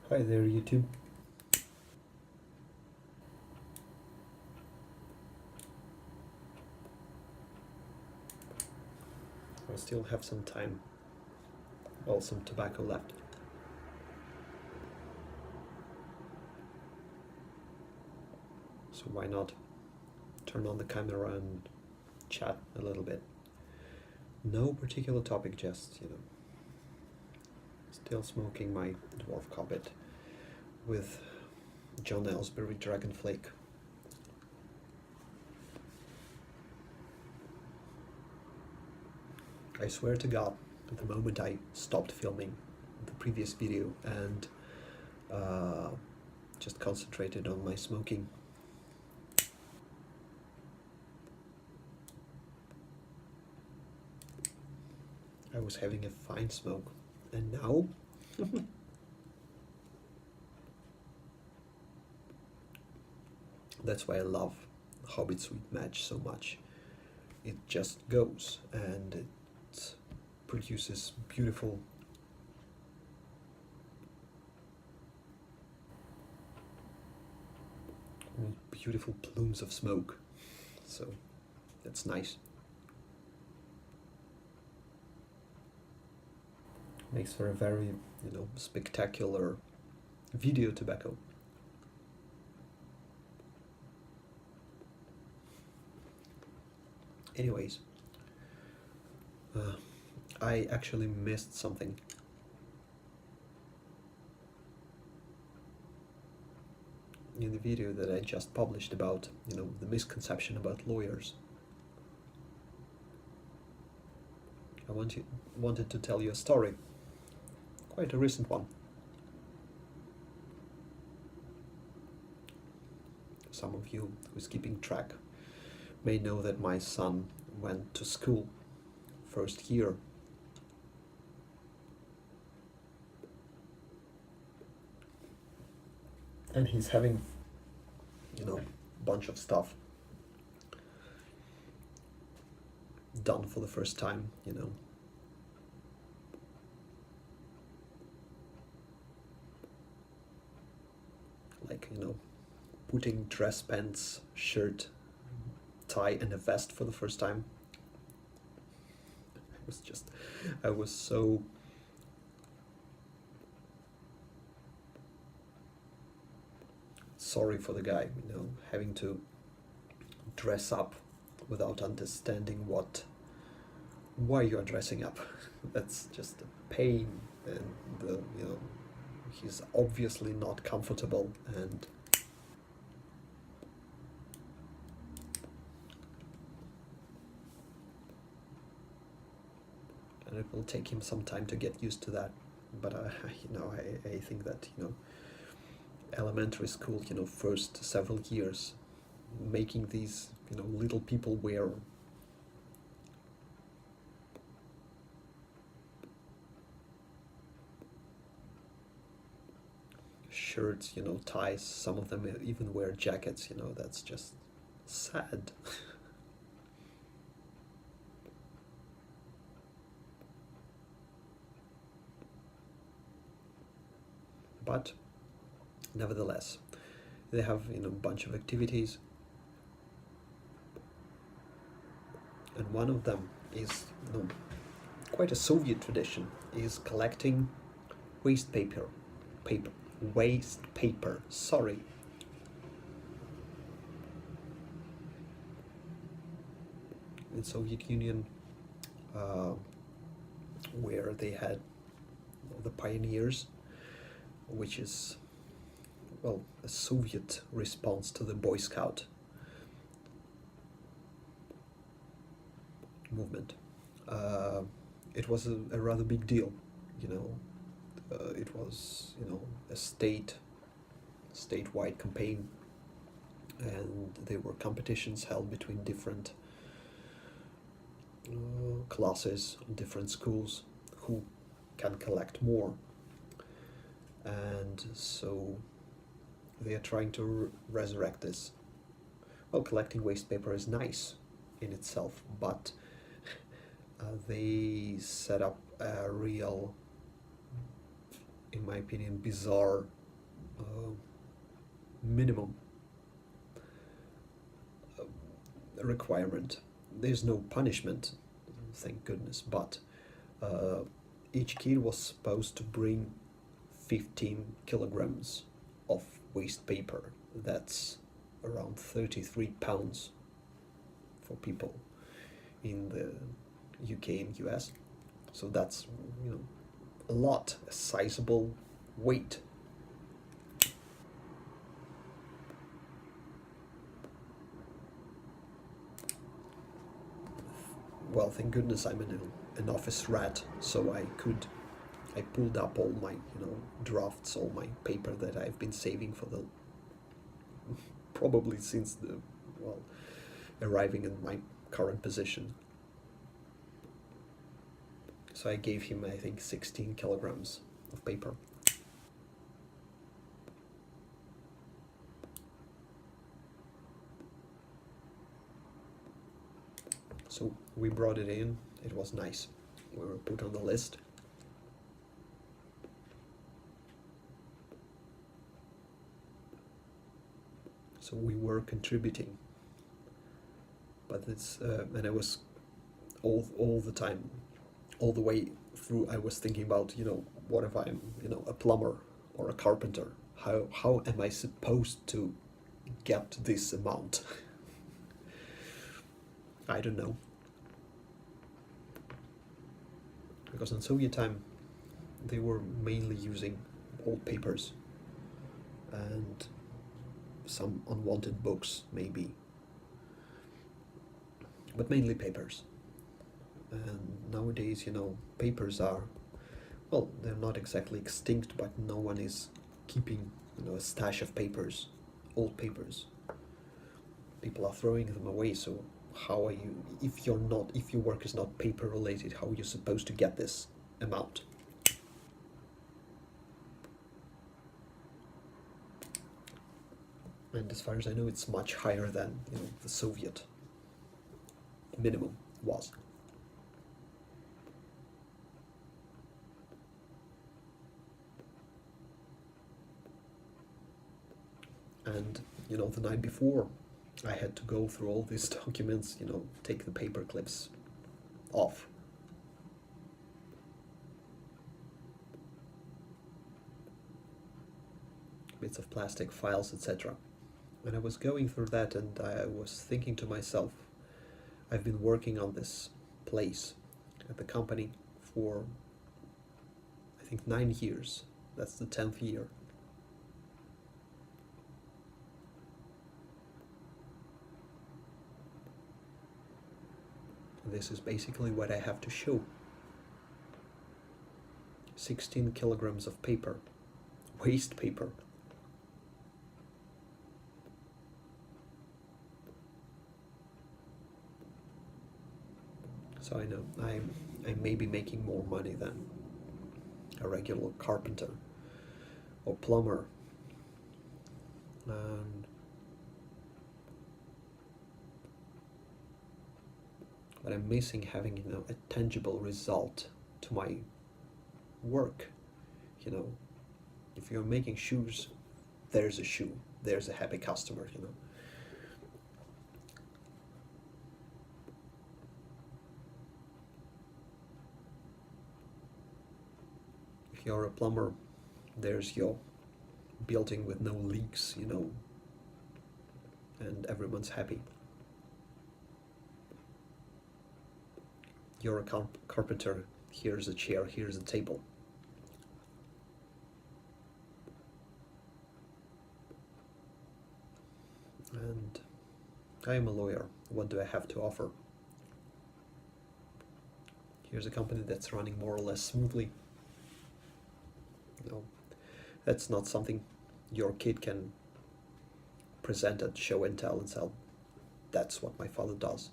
Hi there, YouTube. I still have some time, well, some tobacco left. So why not turn on the camera and chat a little bit? No particular topic, just, still smoking my dwarf cobbit with John Ellsbury Dragon Flake. I swear to God, at the moment I stopped filming the previous video and just concentrated on my smoking, I was having a fine smoke, and now that's why I love Hobbit Sweet Match so much. It just goes and it produces beautiful plumes of smoke, so that's nice. Makes for a very, spectacular video tobacco. Anyways, I actually missed something. In the video that I just published about, the misconception about lawyers. I wanted to tell you a story, quite a recent one. Some of you who's keeping track may know that my son went to school first year. And he's having, a bunch of stuff done for the first time, like, putting dress pants, shirt, tie, and a vest for the first time. I was so sorry for the guy, having to dress up without understanding why you are dressing up. That's just a pain, and he's obviously not comfortable, and it will take him some time to get used to that. But I think that elementary school, first several years, making these little people wear shirts, ties, some of them even wear jackets, that's just sad. But nevertheless, they have a bunch of activities, and one of them is quite a Soviet tradition, is collecting waste paper. Sorry. In Soviet Union, where they had the pioneers, which is, well, a Soviet response to the Boy Scout movement. It was a rather big deal, it was, a statewide campaign, and there were competitions held between different classes, different schools, who can collect more. And so they are trying to resurrect this. Well, collecting waste paper is nice in itself, but they set up a real in my opinion, bizarre minimum requirement. There's no punishment, thank goodness, but each kid was supposed to bring 15 kilograms of waste paper. That's around 33 pounds for people in the UK and US. So that's, a lot, a sizable weight. Well, thank goodness I'm an office rat, so I pulled up all my, drafts, all my paper that I've been saving for the, probably since arriving in my current position. So I gave him, I think, 16 kilograms of paper. So we brought it in, it was nice. We were put on the list. So we were contributing. But it's, and I was all the time, all the way through, I was thinking about, what if I'm, a plumber or a carpenter? How am I supposed to get this amount? I don't know. Because in Soviet time, they were mainly using old papers and some unwanted books, maybe. But mainly papers. And nowadays, papers are, well, they're not exactly extinct, but no one is keeping, a stash of papers, old papers. People are throwing them away, so how are you, if your work is not paper related, how are you supposed to get this amount? And as far as I know, it's much higher than, the Soviet minimum was. And, the night before, I had to go through all these documents, take the paper clips off. Bits of plastic, files, etc. And I was going through that and I was thinking to myself, I've been working on this place at the company for, I think, 9 years. That's the 10th year. This is basically what I have to show. 16 kilograms of paper, waste paper. So I know I may be making more money than a regular carpenter or plumber. But I'm missing having, a tangible result to my work. If you're making shoes, there's a shoe, there's a happy customer, If you're a plumber, there's your building with no leaks, and everyone's happy. You're a carpenter, here's a chair, here's a table. And I am a lawyer, what do I have to offer? Here's a company that's running more or less smoothly. That's not something your kid can present at show and tell and say, that's what my father does.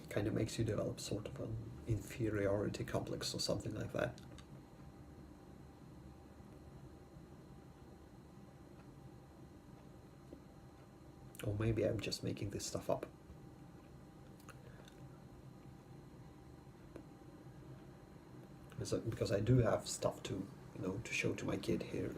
Kind of makes you develop sort of an inferiority complex or something like that. Or maybe I'm just making this stuff up. Because I do have stuff to, to show to my kid here,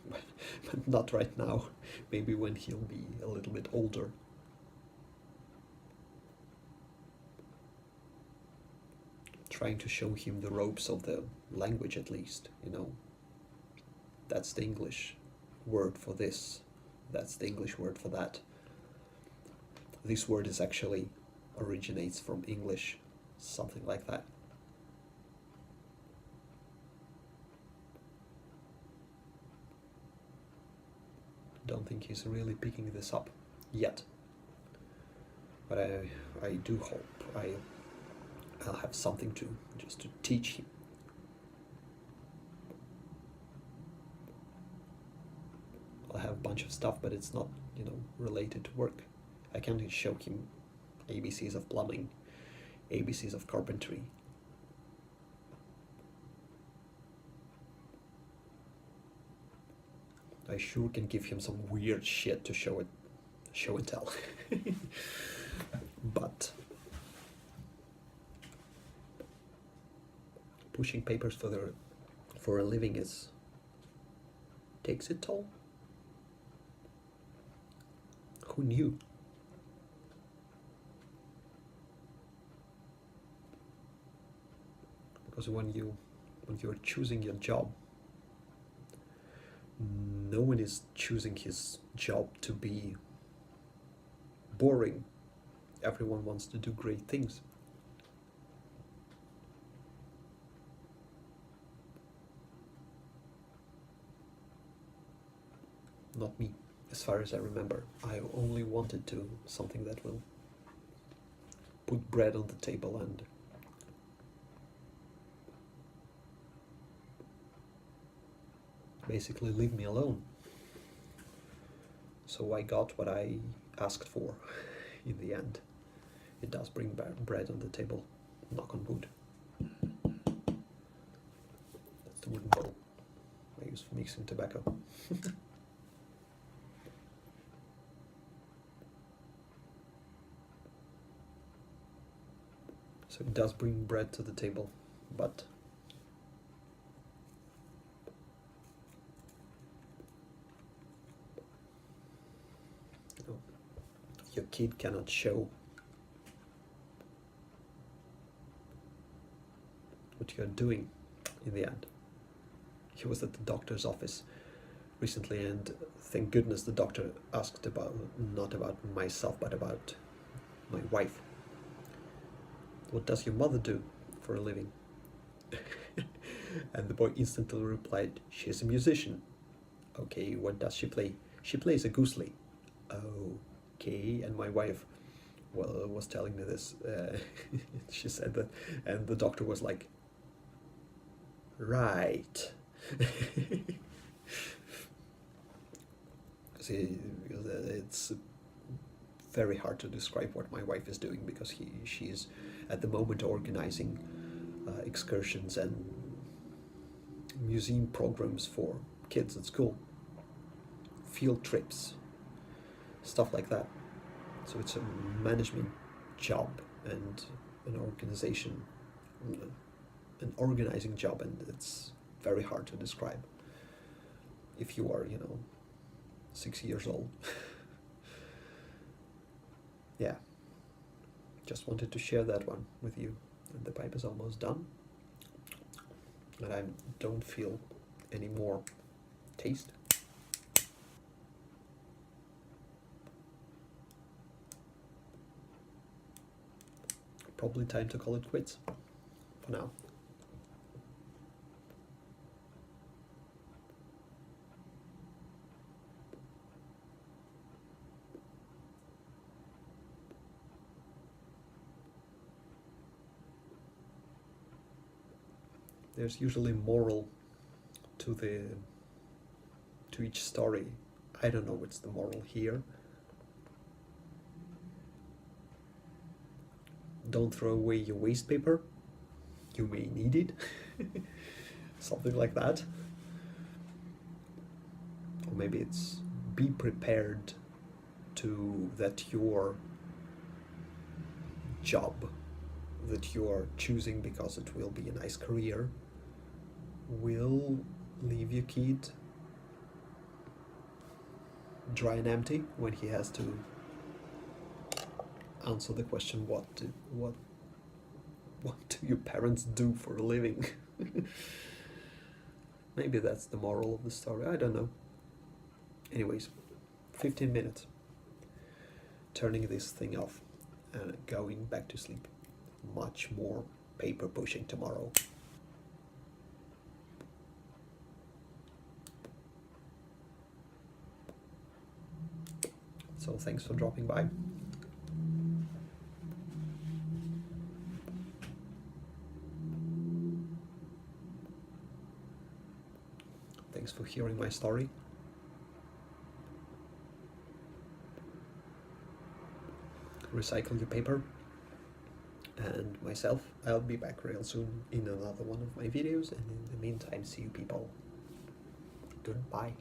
but not right now. Maybe when he'll be a little bit older. Trying to show him the ropes of the language at least, That's the English word for this. That's the English word for that. This word is actually originates from English, something like that. Don't think he's really picking this up yet. But I do hope I'll have something to teach him. I'll have a bunch of stuff, but it's not, related to work. I can show him ABCs of plumbing, ABCs of carpentry. I sure can give him some weird shit to show and tell. But pushing papers for a living takes its toll. Who knew? Because when you're choosing your job, no one is choosing his job to be boring. Everyone wants to do great things. Not me, as far as I remember. I only wanted to something that will put bread on the table and basically leave me alone. So I got what I asked for in the end. It does bring bread on the table, knock on wood. That's the wooden bowl I use for mixing tobacco. So it does bring bread to the table, but your kid cannot show what you're doing in the end. He was at the doctor's office recently, and thank goodness the doctor asked not about myself, but about my wife. What does your mother do for a living? And the boy instantly replied, she's a musician. Okay, what does she play? She plays a gooselie. Okay, and my wife was telling me this. She said that, and the doctor was like, right. See, it's very hard to describe what my wife is doing, because she is at the moment organizing excursions and museum programs for kids at school, field trips, stuff like that. So it's a management job and an organizing job, and it's very hard to describe if you are 6 years old. Yeah, just wanted to share that one with you. And the pipe is almost done, and I don't feel any more taste. Probably time to call it quits for now. There's usually moral to each story. I don't know what's the moral here. Don't throw away your waste paper. You may need it. Something like that. Or maybe it's be prepared that your job that you're choosing because it will be a nice career will leave your kid dry and empty when he has to answer the question, what do your parents do for a living? Maybe that's the moral of the story, I don't know. Anyways, 15 minutes turning this thing off and going back to sleep. Much more paper pushing tomorrow. So thanks for dropping by. Thanks for hearing my story. Recycle your paper. And myself, I'll be back real soon in another one of my videos, and in the meantime, see you people. Goodbye.